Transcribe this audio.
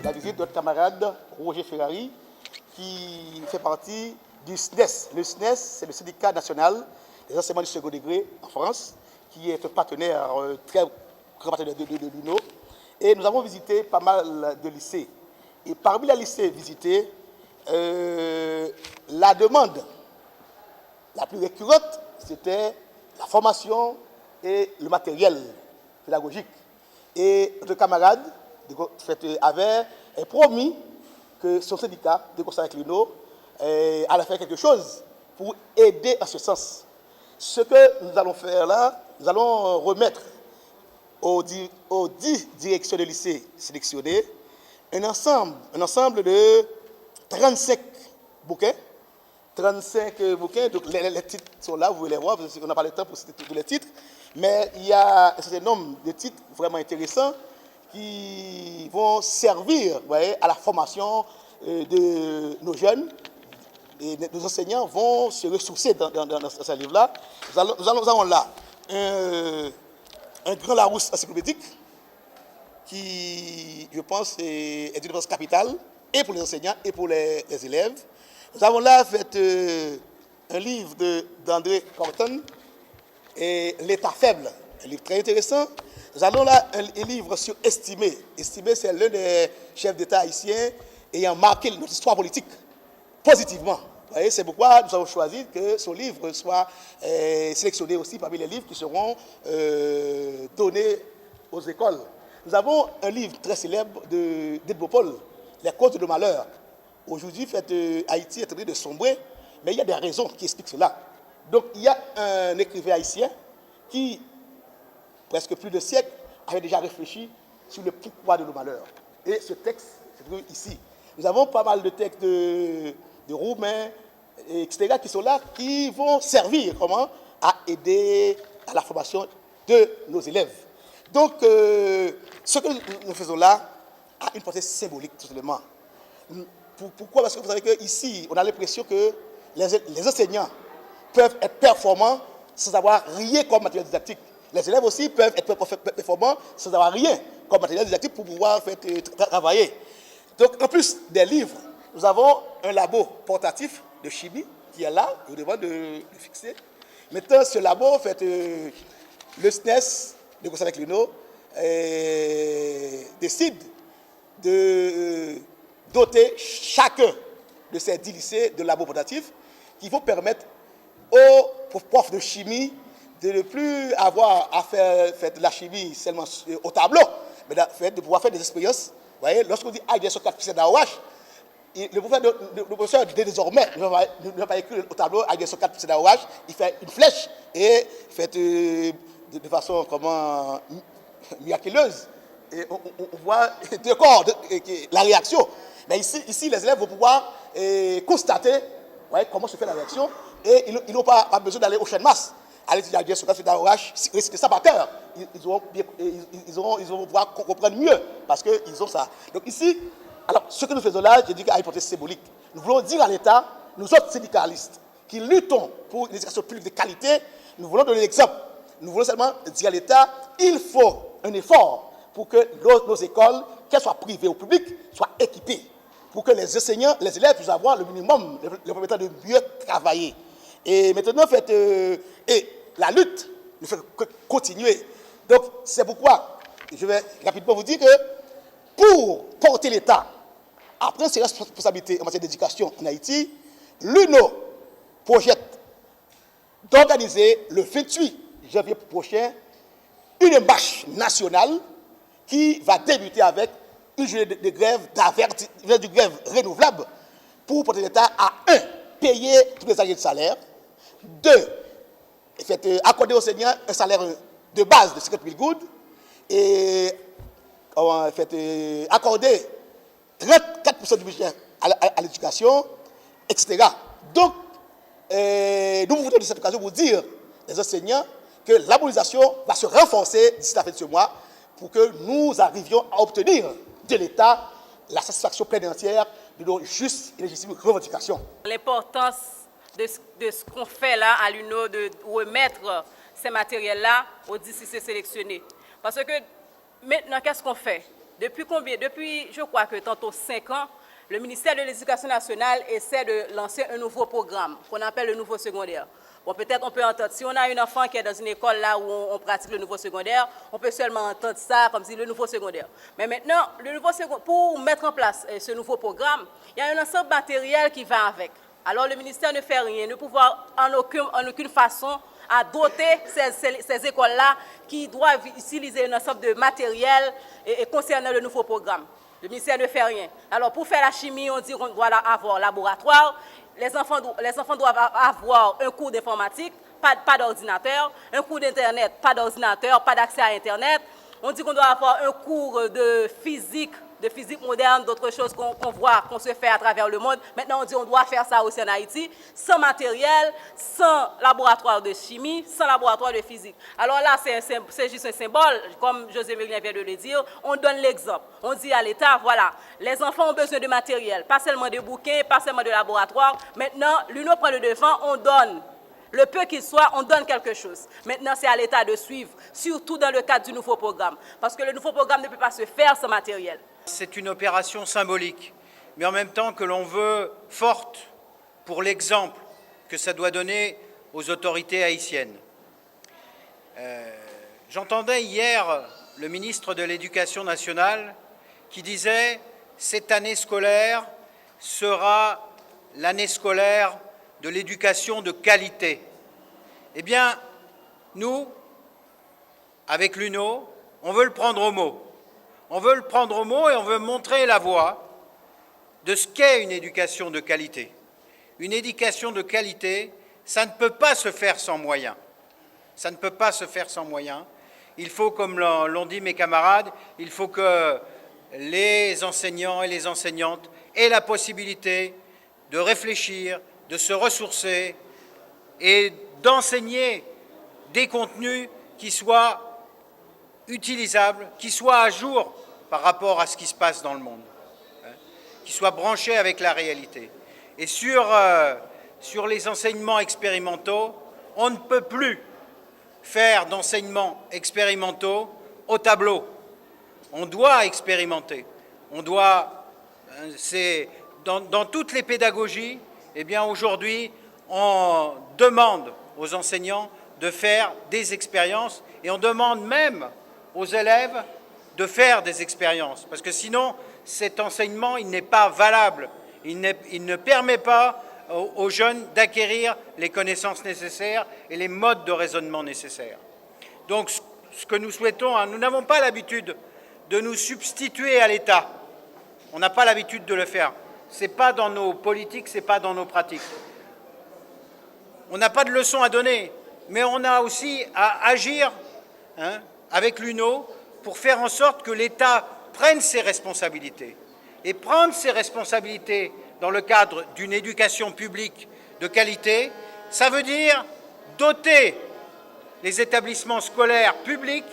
la visite de notre camarade Roger Ferrari, qui fait partie du SNES. Le SNES, c'est le syndicat national des enseignements du second degré en France, qui est un partenaire, très grand partenaire de l'UNO. Et nous avons visité pas mal de lycées. Et parmi les lycées visités, la demande la plus récurrente, c'était la formation et le matériel pédagogique. Et notre camarade avait promis que son syndicat de conseil avec l'UNO allait faire quelque chose pour aider en ce sens. Ce que nous allons faire là, nous allons remettre aux 10 directions de lycée sélectionnées un ensemble de 35 bouquins. 35 bouquins, donc les titres sont là, vous pouvez les voir, parce qu'on n'a pas le temps pour citer tous les titres, mais il y a un certain nombre de titres vraiment intéressants qui vont servir, vous voyez, à la formation de nos jeunes. Et nos enseignants vont se ressourcer dans ce livre-là. Nous avons là un grand Larousse encyclopédique qui, je pense, est d'une importance capitale, et pour les enseignants et pour les élèves. Nous avons là fait un livre d'André Corton, et L'État faible, un livre très intéressant. Nous avons là un livre sur Estimé. Estimé, c'est l'un des chefs d'État haïtiens ayant marqué notre histoire politique positivement. Vous voyez, c'est pourquoi nous avons choisi que ce livre soit sélectionné aussi parmi les livres qui seront donnés aux écoles. Nous avons un livre très célèbre d'Edbopol, Les causes de malheur. Aujourd'hui, Haïti est en train de sombrer, mais il y a des raisons qui expliquent cela. Donc, il y a un écrivain haïtien qui, presque plus de siècle, avait déjà réfléchi sur le pourquoi de nos malheurs. Et ce texte se trouve ici. Nous avons pas mal de textes de Roumains, etc., qui sont là, qui vont servir à aider à la formation de nos élèves. Donc, ce que nous faisons là a une portée symbolique, tout simplement. Pourquoi? Parce que vous savez qu'ici, on a l'impression que les enseignants peuvent être performants sans avoir rien comme matériel didactique. Les élèves aussi peuvent être performants sans avoir rien comme matériel didactique pour pouvoir travailler. Donc, en plus des livres, nous avons un labo portatif de chimie qui est là, je vous demande de le fixer. Maintenant, ce labo, le SNES, de conseil avec l'UNO, décide de doter chacun de ces 10 lycées de labos portatifs qui vont permettre aux profs de chimie de ne plus avoir à faire de la chimie seulement au tableau, mais de pouvoir faire des expériences. Vous voyez, lorsqu'on dit AIDS sur 4 de AOH, le professeur désormais ne va pas écrire au tableau AIDS sur 4 de AOH, il fait une flèche et fait de façon miraculeuse. Et on voit la réaction. Mais ici, les élèves vont pouvoir constater comment se fait la réaction et ils n'ont pas besoin d'aller au champ de masse. Aller étudier sur l'AOH, réciter ça par cœur. Ils vont pouvoir comprendre mieux parce qu'ils ont ça. Donc ici, alors ce que nous faisons là, je dis qu'à une portée symbolique. Nous voulons dire à l'État, nous autres syndicalistes qui luttons pour une éducation publique de qualité, nous voulons donner l'exemple. Nous voulons seulement dire à l'État, il faut un effort pour que nos écoles, qu'elles soient privées ou publiques, soient équipées. Pour que les enseignants, les élèves puissent avoir le minimum, le permettant de mieux travailler. Et maintenant, et la lutte ne fait que continuer. Donc, c'est pourquoi, je vais rapidement vous dire que pour porter l'État à prendre ses responsabilités en matière d'éducation en Haïti, l'UNO projette d'organiser le 28 janvier prochain une marche nationale qui va débuter avec une journée de grève, de grève renouvelable pour porter l'État à 1. Payer tous les années de salaire, 2. Accorder aux enseignants un salaire de base de 50 000 gouttes et accorder 34% du budget à l'éducation, etc. Donc, nous voulons de cette occasion vous dire, les enseignants, que la mobilisation va se renforcer d'ici la fin de ce mois pour que nous arrivions à obtenir de l'État la satisfaction pleine et entière de nos justes et légitimes revendications. L'importance de ce qu'on fait là à l'UNO, de remettre ces matériels-là aux 10 lycées sélectionnés. Parce que maintenant, qu'est-ce qu'on fait? Depuis, je crois que tantôt 5 ans, le ministère de l'Éducation nationale essaie de lancer un nouveau programme qu'on appelle le nouveau secondaire. Bon, peut-être on peut entendre, si on a un enfant qui est dans une école là où on pratique le nouveau secondaire, on peut seulement entendre ça comme si le nouveau secondaire. Mais maintenant, pour mettre en place ce nouveau programme, il y a un ensemble matériel qui va avec. Alors le ministère ne fait rien, ne pouvoir en aucune façon à doter ces écoles-là qui doivent utiliser un ensemble de matériel concernant le nouveau programme. Le ministère ne fait rien. Alors pour faire la chimie, on dit qu'on doit avoir laboratoire. Les enfants doivent avoir un cours d'informatique, pas d'ordinateur, un cours d'Internet, pas d'ordinateur, pas d'accès à Internet. On dit qu'on doit avoir un cours de physique moderne, d'autres choses qu'on voit, qu'on se fait à travers le monde. Maintenant, on dit qu'on doit faire ça aussi en Haïti, sans matériel, sans laboratoire de chimie, sans laboratoire de physique. Alors là, c'est juste un symbole, comme José Mélien vient de le dire, on donne l'exemple. On dit à l'État, voilà, les enfants ont besoin de matériel, pas seulement de bouquins, pas seulement de laboratoire. Maintenant, l'UNO prend le devant, on donne. Le peu qu'il soit, on donne quelque chose. Maintenant, c'est à l'État de suivre, surtout dans le cadre du nouveau programme. Parce que le nouveau programme ne peut pas se faire sans matériel. C'est une opération symbolique, mais en même temps que l'on veut forte pour l'exemple que ça doit donner aux autorités haïtiennes. J'entendais hier le ministre de l'Éducation nationale qui disait « Cette année scolaire sera l'année scolaire de l'éducation de qualité ». Eh bien, nous, avec l'UNO, on veut le prendre au mot. On veut le prendre au mot et on veut montrer la voie de ce qu'est une éducation de qualité. Une éducation de qualité, ça ne peut pas se faire sans moyens. Ça ne peut pas se faire sans moyens. Il faut, comme l'ont dit mes camarades, il faut que les enseignants et les enseignantes aient la possibilité de réfléchir, de se ressourcer et d'enseigner des contenus qui soient utilisables, qui soient à jour par rapport à ce qui se passe dans le monde, qui soient branchés avec la réalité. Et sur les enseignements expérimentaux, on ne peut plus faire d'enseignements expérimentaux au tableau. On doit expérimenter. On doit, dans toutes les pédagogies, eh bien aujourd'hui, on demande aux enseignants de faire des expériences et on demande même aux élèves de faire des expériences. Parce que sinon, cet enseignement, il n'est pas valable. Il ne permet pas aux jeunes d'acquérir les connaissances nécessaires et les modes de raisonnement nécessaires. Donc, ce que nous souhaitons, nous n'avons pas l'habitude de nous substituer à l'État. On n'a pas l'habitude de le faire. Ce n'est pas dans nos politiques, ce n'est pas dans nos pratiques. On n'a pas de leçons à donner, mais on a aussi à agir avec l'UNO pour faire en sorte que l'État prenne ses responsabilités. Et prendre ses responsabilités dans le cadre d'une éducation publique de qualité, ça veut dire doter les établissements scolaires publics